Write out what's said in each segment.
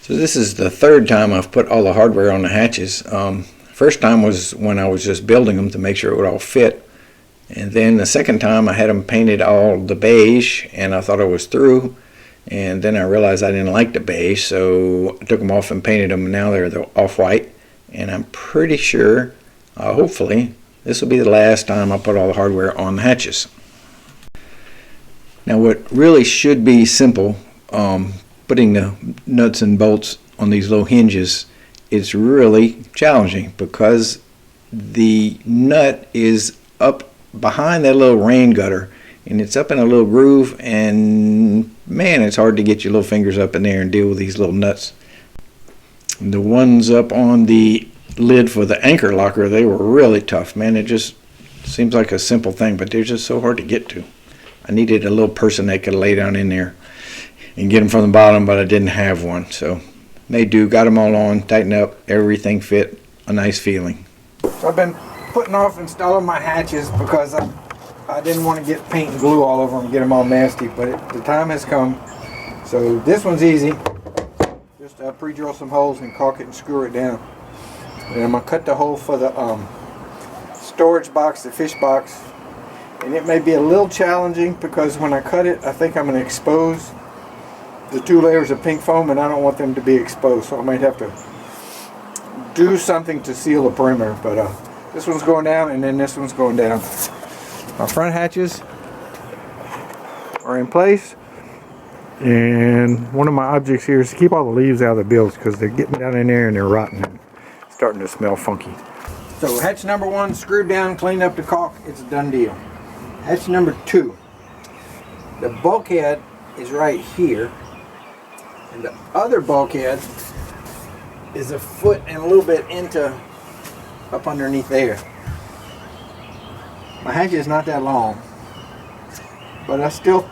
So this is the third time I've put all the hardware on the hatches. First time was when I was just building them to make sure it would all fit. And then the second time I had them painted all the beige and I thought I was through. And then I realized I didn't like the beige, so I took them off and painted them. And now they're the off-white. And I'm pretty sure, hopefully, this will be the last time I put all the hardware on the hatches. Now what really should be simple, putting the nuts and bolts on these little hinges, is really challenging because the nut is up behind that little rain gutter and it's up in a little groove, and man, it's hard to get your little fingers up in there and deal with these little nuts. The ones up on the lid for the anchor locker, they were really tough, man. It just seems like a simple thing, but they're just so hard to get to. I needed a little person that could lay down in there and get them from the bottom, but I didn't have one. So they do, got them all on, tightened up, everything fit, a nice feeling. So I've been putting off installing my hatches because I didn't want to get paint and glue all over them and get them all nasty, but the time has come. So this one's easy. Just pre-drill some holes and caulk it and screw it down. And I'm going to cut the hole for the storage box, the fish box. And it may be a little challenging because when I cut it, I think I'm going to expose the 2 layers of pink foam, and I don't want them to be exposed. So I might have to do something to seal the perimeter. But this one's going down, and then this one's going down. My front hatches are in place. And one of my objects here is to keep all the leaves out of the bills because they're getting down in there and they're rotting and starting to smell funky. So hatch number 1 screwed down, cleaned up the caulk, it's a done deal. Hatch number 2, the bulkhead is right here, and the other bulkhead is a foot and a little bit into up underneath there. My hatch is not that long, but I still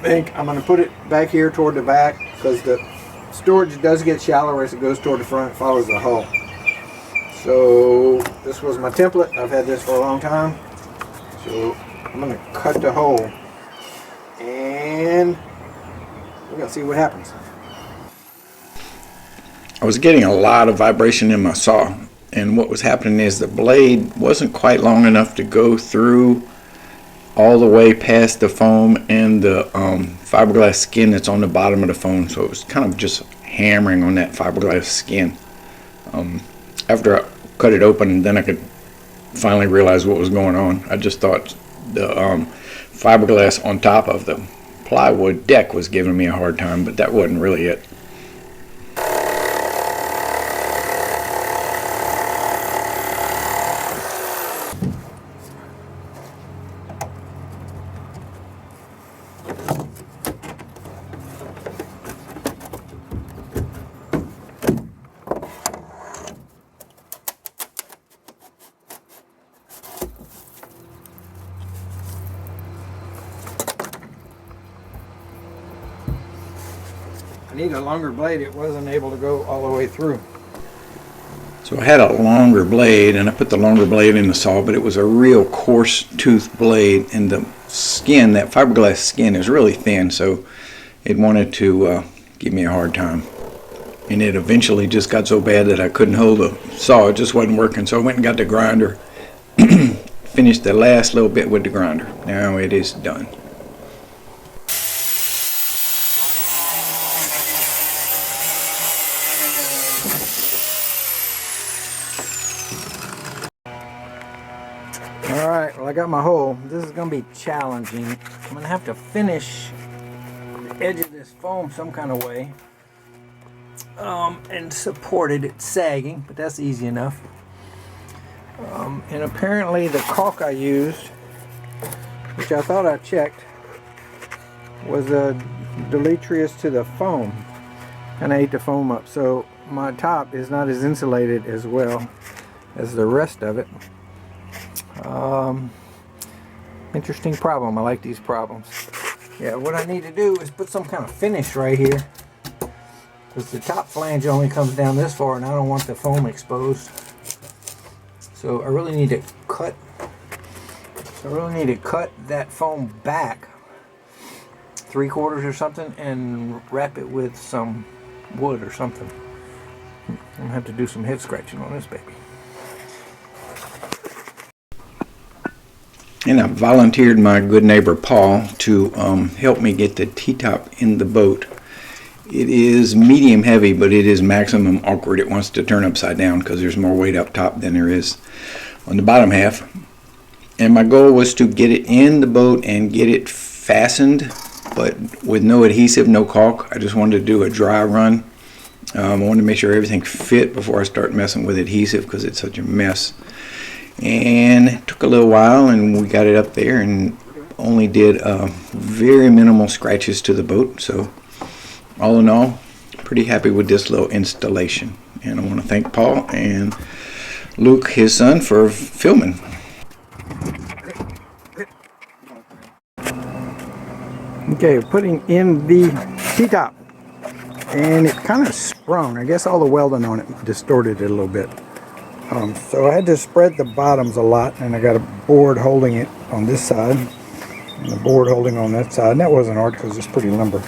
think I'm going to put it back here toward the back because the storage does get shallower as it goes toward the front, follows the hull. So this was my template. I've had this for a long time. So I'm going to cut the hole and we're going to see what happens. I was getting a lot of vibration in my saw, and what was happening is the blade wasn't quite long enough to go through all the way past the foam and the fiberglass skin that's on the bottom of the foam, so it was kind of just hammering on that fiberglass skin. After I cut it open, then I could finally realize what was going on. I just thought the fiberglass on top of the plywood deck was giving me a hard time, but that wasn't really it. I need a longer blade. It wasn't able to go all the way through. So I had a longer blade, and I put the longer blade in the saw, but it was a real coarse tooth blade, and the skin, that fiberglass skin, is really thin, so it wanted to give me a hard time. And it eventually just got so bad that I couldn't hold the saw. It just wasn't working, so I went and got the grinder. Finished the last little bit with the grinder. Now it is done. Alright, well I got my hole. This is going to be challenging. I'm going to have to finish the edge of this foam some kind of way. And support it. It's sagging, but that's easy enough. And apparently the caulk I used, which I thought I checked, was deleterious to the foam. And I ate the foam up. So my top is not as insulated as well as the rest of it. Interesting problem. I like these problems. Yeah, what I need to do is put some kind of finish right here, because the top flange only comes down this far and I don't want the foam exposed. So I really need to cut that foam back 3/4 or something and wrap it with some wood or something. I'm gonna have to do some head scratching on this baby. And I volunteered my good neighbor Paul to help me get the T-top in the boat. It is medium heavy, but it is maximum awkward. It wants to turn upside down because there's more weight up top than there is on the bottom half. And my goal was to get it in the boat and get it fastened, but with no adhesive, no caulk. I just wanted to do a dry run. I wanted to make sure everything fit before I start messing with adhesive because it's such a mess. And it took a little while, and we got it up there and only did very minimal scratches to the boat. So all in all, pretty happy with this little installation. And I want to thank Paul and Luke, his son, for filming. Okay, putting in the T-top, and it kind of sprung. I guess all the welding on it distorted it a little bit. So I had to spread the bottoms a lot, and I got a board holding it on this side and a board holding on that side, and that wasn't hard because it's pretty limber.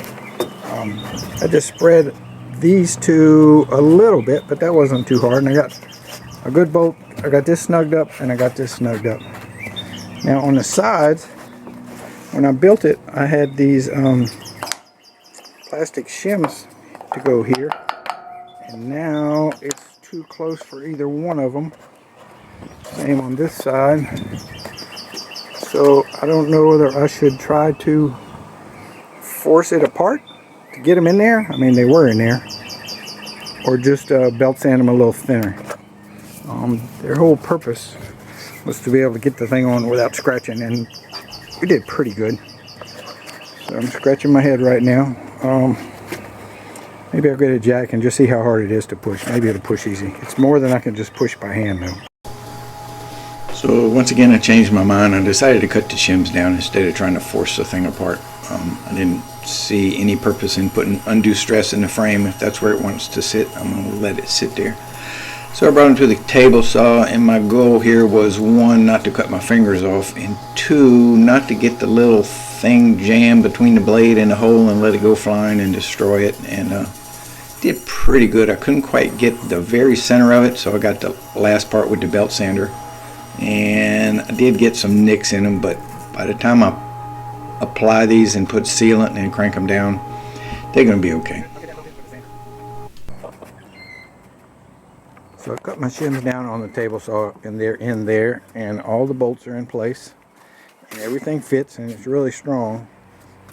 I just spread these two a little bit, but that wasn't too hard, and I got a good bolt. I got this snugged up, and I got this snugged up. Now on the sides, when I built it, I had these plastic shims to go here, and now it's too close for either one of them. Same on this side. So I don't know whether I should try to force it apart to get them in there. I mean, they were in there, or just belt sand them a little thinner. Their whole purpose was to be able to get the thing on without scratching, and we did pretty good. So I'm scratching my head right now. Maybe I'll get a jack and just see how hard it is to push. Maybe it'll push easy. It's more than I can just push by hand though. So once again, I changed my mind. I decided to cut the shims down instead of trying to force the thing apart. I didn't see any purpose in putting undue stress in the frame. If that's where it wants to sit, I'm going to let it sit there. So I brought it to the table saw, and my goal here was, one, not to cut my fingers off, and two, not to get the little thing jammed between the blade and the hole and let it go flying and destroy it. And did pretty good. I couldn't quite get the very center of it, so I got the last part with the belt sander, and I did get some nicks in them, but by the time I apply these and put sealant and crank them down, they're going to be okay. So I cut my shims down on the table saw, and they're in there, and all the bolts are in place, and everything fits, and it's really strong.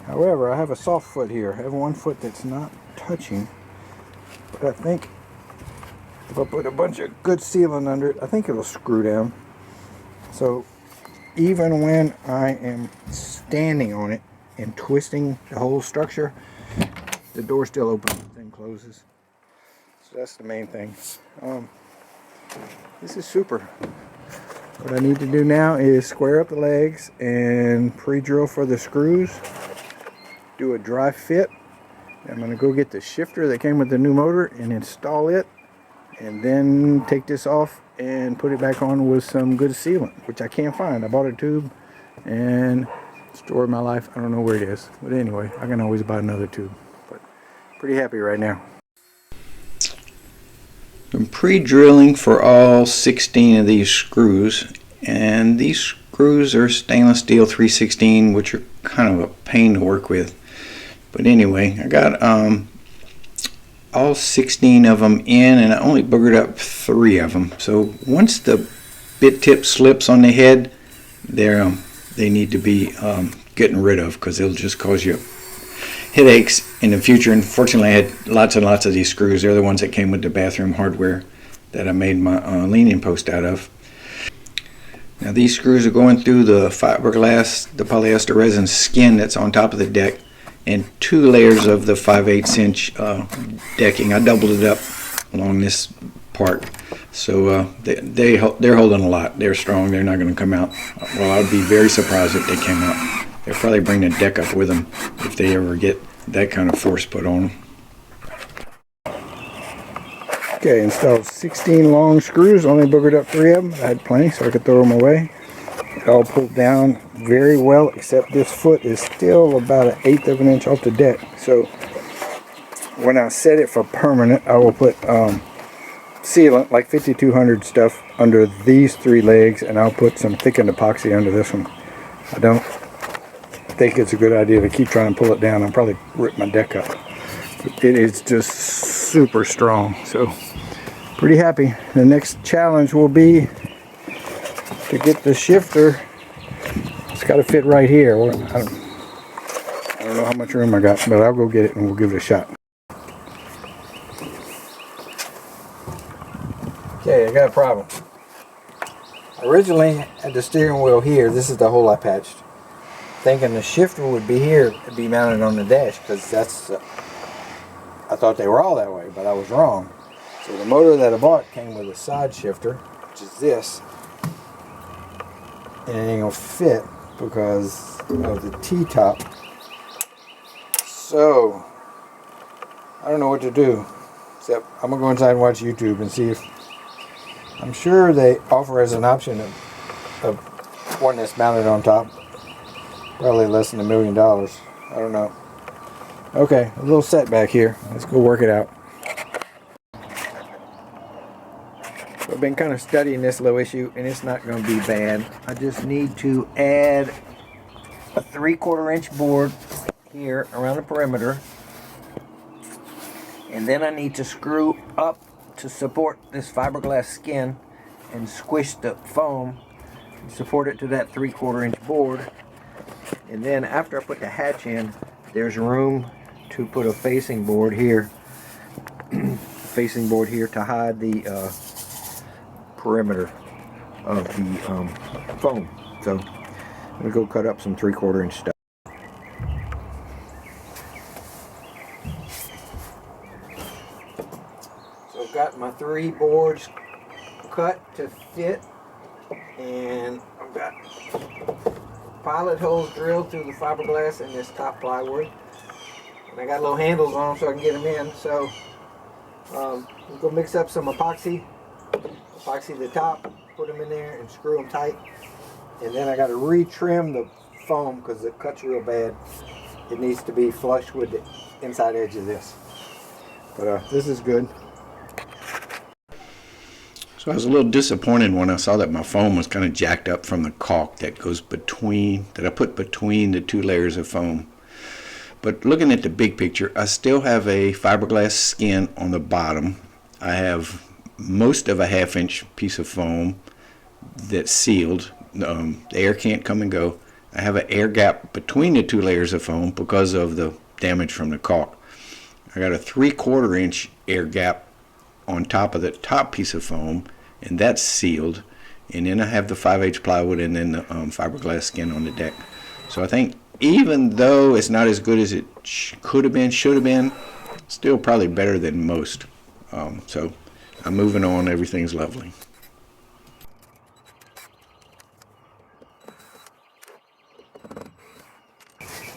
However, I have a soft foot here. I have one foot that's not touching, but I think if I put a bunch of good sealant under it, I think it'll screw down. So even when I am standing on it and twisting the whole structure, the door still opens and then closes. So that's the main thing. This is super. What I need to do now is square up the legs and pre-drill for the screws, do a dry fit. I'm going to go get the shifter that came with the new motor and install it, and then take this off and put it back on with some good sealant, which I can't find. I bought a tube and stored my life. I don't know where it is, but anyway, I can always buy another tube. But pretty happy right now. I'm pre-drilling for all 16 of these screws, and these screws are stainless steel 316, which are kind of a pain to work with. But anyway, I got all 16 of them in, and I only boogered up 3 of them. So once the bit tip slips on the head, they need to be getting rid of, because they'll just cause you headaches in the future. And fortunately, I had lots and lots of these screws. They're the ones that came with the bathroom hardware that I made my leaning post out of. Now these screws are going through the fiberglass, the polyester resin skin that's on top of the deck, and 2 layers of the 5/8 inch decking. I doubled it up along this part, so they're holding a lot. They're strong. They're not going to come out. Well, I'd be very surprised if they came out. They'll probably bring the deck up with them if they ever get that kind of force put on them. Okay, installed 16 long screws. Only boogered up 3 of them. I had plenty, so I could throw them away. It all pulled down very well, except this foot is still about 1/8 of an inch off the deck. So when I set it for permanent, I will put sealant, like 5200 stuff, under these 3 legs, and I'll put some thickened epoxy under this one. I don't think it's a good idea to keep trying to pull it down. I'll probably rip my deck up. It is just super strong, so pretty happy. The next challenge will be to get the shifter. It's got to fit right here. I don't know how much room I got, but I'll go get it and we'll give it a shot. Okay, I got a problem. Originally had the steering wheel here. This is the hole I patched, thinking the shifter would be here to be mounted on the dash, because that's I thought they were all that way, but I was wrong. So the motor that I bought came with a side shifter, which is this, and it ain't gonna fit because of the T-top. So I don't know what to do, except I'm gonna go inside and watch YouTube and see if, I'm sure they offer as an option of one that's mounted on top. Probably less than $1 million. I don't know. Okay, a little setback here. Let's go work it out. So I've been kind of studying this little issue, and it's not going to be bad. I just need to add a 3/4 inch board here around the perimeter, and then I need to screw up to support this fiberglass skin and squish the foam and support it to that 3/4 inch board. And then after I put the hatch in, there's room to put a facing board here, to hide the perimeter of the foam. So I'm gonna go cut up some 3/4 inch stuff. So I've got my 3 boards cut to fit, and I've got pilot holes drilled through the fiberglass and this top plywood, and I got little handles on them so I can get them in. So I'm gonna mix up some epoxy the top, put them in there and screw them tight, and then I got to retrim the foam because it cuts real bad. It needs to be flush with the inside edge of this, but this is good. So I was a little disappointed when I saw that my foam was kind of jacked up from the caulk that I put between the 2 layers of foam. But looking at the big picture, I still have a fiberglass skin on the bottom. I have most of a 1/2 inch piece of foam that's sealed. The air can't come and go. I have an air gap between the 2 layers of foam because of the damage from the caulk. I got a 3/4 inch air gap on top of the top piece of foam, and that's sealed. And then I have the 5/8 plywood and then the fiberglass skin on the deck. So I think even though it's not as good as it could have been, should have been, still probably better than most. So I'm moving on. Everything's lovely.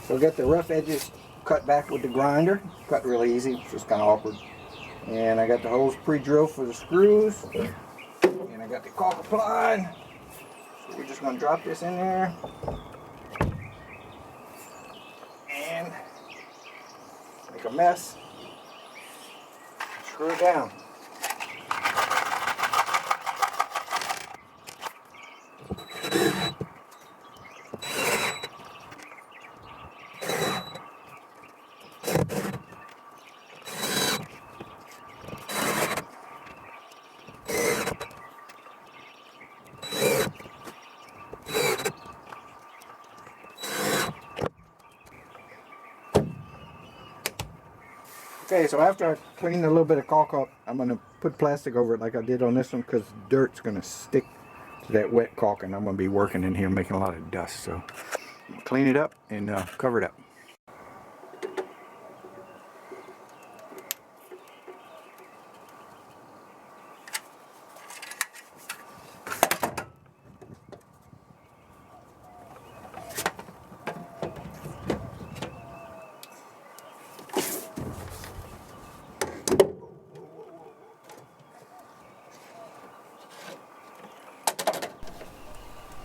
So I got the rough edges cut back with the grinder. Cut really easy, it's just kind of awkward. And I got the holes pre-drilled for the screws. And I got the caulk applied. So we're just going to drop this in there. And make a mess. Screw it down. Okay, so after I clean a little bit of caulk up, I'm going to put plastic over it like I did on this one, because dirt's going to stick to that wet caulk, and I'm going to be working in here making a lot of dust. So clean it up and cover it up.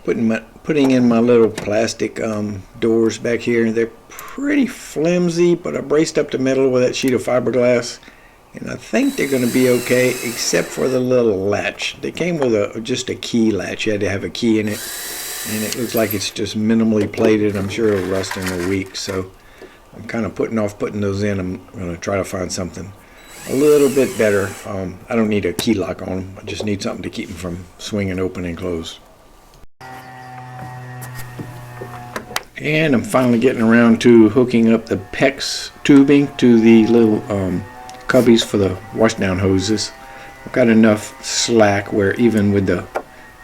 Putting putting in my little plastic doors back here. They're pretty flimsy, but I braced up the metal with that sheet of fiberglass, and I think they're going to be okay, except for the little latch. They came with just a key latch. You had to have a key in it, and it looks like it's just minimally plated. I'm sure it'll rust in a week, so I'm kind of putting off putting those in. I'm going to try to find something a little bit better. I don't need a key lock on them. I just need something to keep them from swinging open and closed. And I'm finally getting around to hooking up the PEX tubing to the little cubbies for the washdown hoses. I've got enough slack where even with the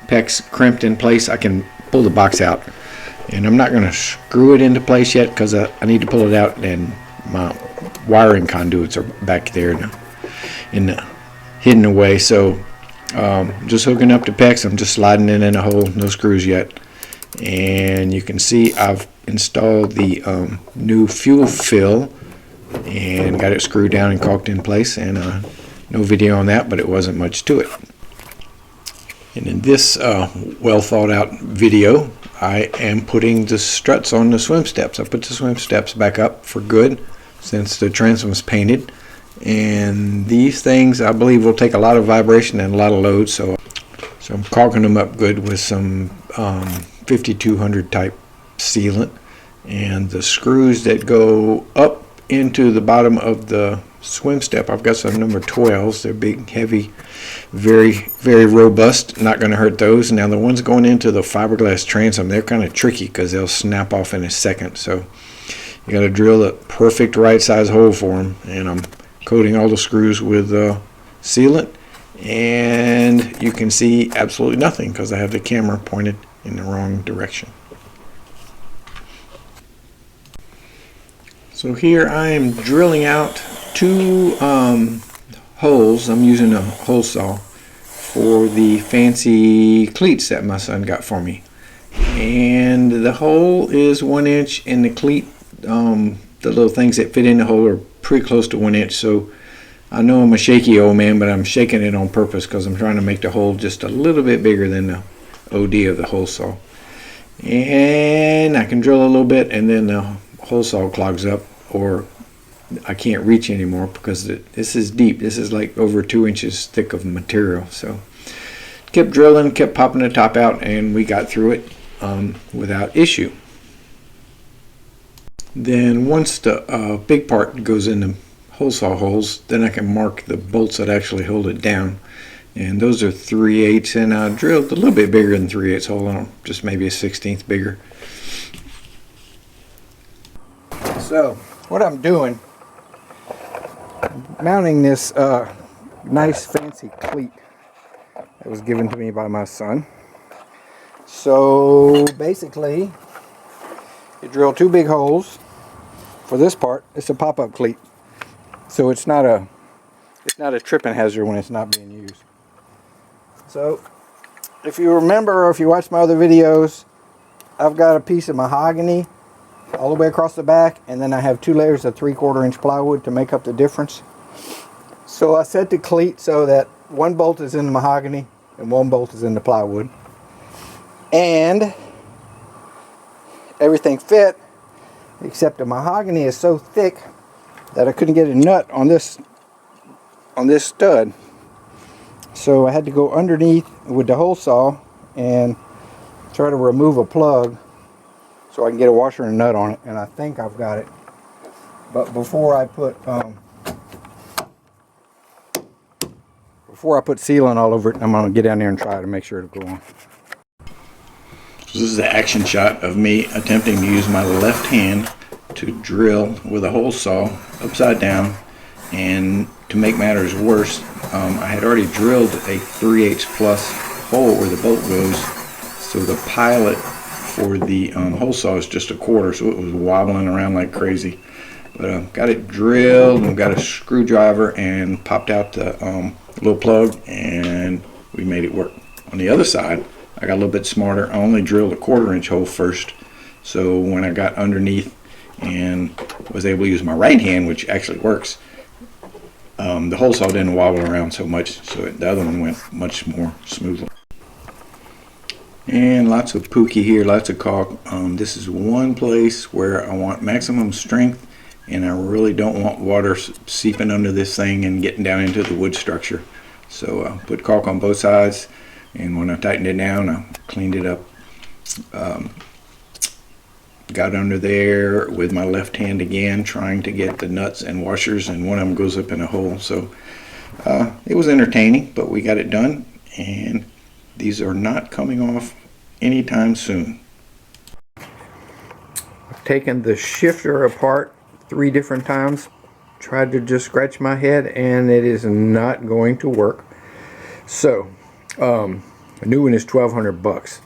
PEX crimped in place, I can pull the box out. And I'm not going to screw it into place yet because I need to pull it out, and my wiring conduits are back there hidden away. So just hooking up the PEX. I'm just sliding it in a hole, no screws yet. And you can see I've installed the new fuel fill and got it screwed down and caulked in place, and no video on that, but it wasn't much to it. And in this well thought out video, I am putting the struts on the swim steps. I put the swim steps back up for good since the transom was painted, and these things I believe will take a lot of vibration and a lot of load, so I'm caulking them up good with some 5200 type sealant, and the screws that go up into the bottom of the swim step, I've got some number 12s. They're big, heavy, very, very robust. Not going to hurt those. Now the ones going into the fiberglass transom, they're kind of tricky because they'll snap off in a second. So you got to drill the perfect right size hole for them. And I'm coating all the screws with sealant, and you can see absolutely nothing because I have the camera pointed in the wrong direction. So here I am drilling out two holes. I'm using a hole saw for the fancy cleats that my son got for me, and the hole is 1 inch, and the cleat, the little things that fit in the hole are pretty close to 1 inch. So I know I'm a shaky old man, but I'm shaking it on purpose because I'm trying to make the hole just a little bit bigger than the OD of the hole saw. And I can drill a little bit, and then the hole saw clogs up, or I can't reach anymore because this is deep. This is like over 2 inches thick of material. So kept drilling, kept popping the top out, and we got through it without issue. Then once the big part goes in the hole saw holes, then I can mark the bolts that actually hold it down. And those are 3/8, and I drilled a little bit bigger than 3/8 hole on them, just maybe a 1/16 bigger. So what I'm doing, mounting this nice fancy cleat that was given to me by my son. So basically, you drill 2 big holes. For this part, it's a pop-up cleat, so it's not a tripping hazard when it's not being used. So if you remember, or if you watch my other videos, I've got a piece of mahogany all the way across the back, and then I have 2 layers of 3/4 inch plywood to make up the difference. So I set the cleat so that 1 bolt is in the mahogany and 1 bolt is in the plywood, and everything fit, except the mahogany is so thick that I couldn't get a nut on this stud. So I had to go underneath with the hole saw and try to remove a plug so I can get a washer and a nut on it, and I think I've got it. But before I put sealant all over it, I'm going to get down there and try to make sure it'll go on. So this is the action shot of me attempting to use my left hand to drill with a hole saw upside down, and to make matters worse, I had already drilled a 3/8 plus hole where the bolt goes, so the pilot for the hole saw is just 1/4, so it was wobbling around like crazy. But got it drilled and got a screwdriver and popped out the little plug, and we made it work. On the other side, I got a little bit smarter. I only drilled a 1/4 inch hole first, so when I got underneath and was able to use my right hand, which actually works, the hole saw didn't wobble around so much, so the other one went much more smoothly. And lots of pookie here, lots of caulk. This is one place where I want maximum strength, and I really don't want water seeping under this thing and getting down into the wood structure. So put caulk on both sides, and when I tightened it down, I cleaned it up. Got under there with my left hand again, trying to get the nuts and washers, and one of them goes up in a hole. So it was entertaining, but we got it done, and these are not coming off anytime soon. I've taken the shifter apart 3 different times, tried to just scratch my head, and it is not going to work. So a new one is $1,200,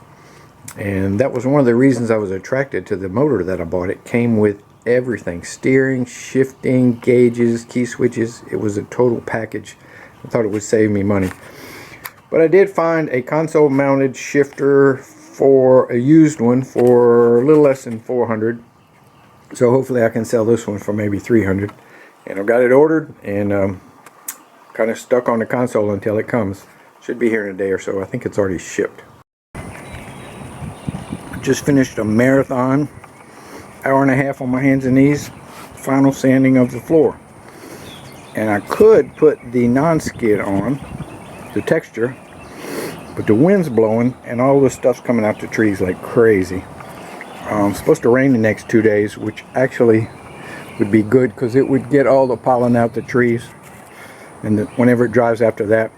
and that was one of the reasons I was attracted to the motor that I bought. It came with everything: steering, shifting, gauges, key switches. It was a total package. I thought it would save me money. But I did find a console mounted shifter for a used one for a little less than $400. So hopefully I can sell this one for maybe $300. And I've got it ordered, and kind of stuck on the console until it comes. Should be here in a day or so. I think it's already shipped. Just finished a marathon, hour and a half on my hands and knees, final sanding of the floor. And I could put the non-skid on, the texture, but the wind's blowing and all this stuff's coming out the trees like crazy. It's supposed to rain the next 2 days, which actually would be good because it would get all the pollen out the trees. And whenever it dries after that,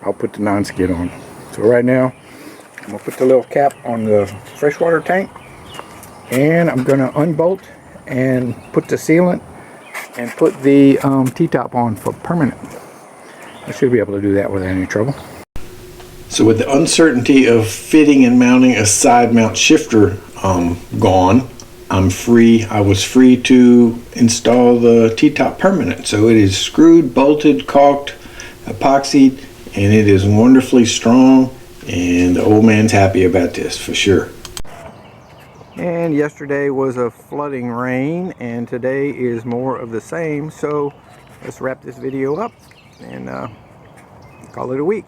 I'll put the non-skid on. So right now, I'm going to put the little cap on the freshwater tank, and I'm going to unbolt and put the sealant and put the T-top on for permanent. I should be able to do that without any trouble. So with the uncertainty of fitting and mounting a side mount shifter gone, I'm free. I was free to install the T-top permanent. So it is screwed, bolted, caulked, epoxied, and it is wonderfully strong. And the old man's happy about this for sure. And yesterday was a flooding rain, and today is more of the same. So let's wrap this video up and call it a week.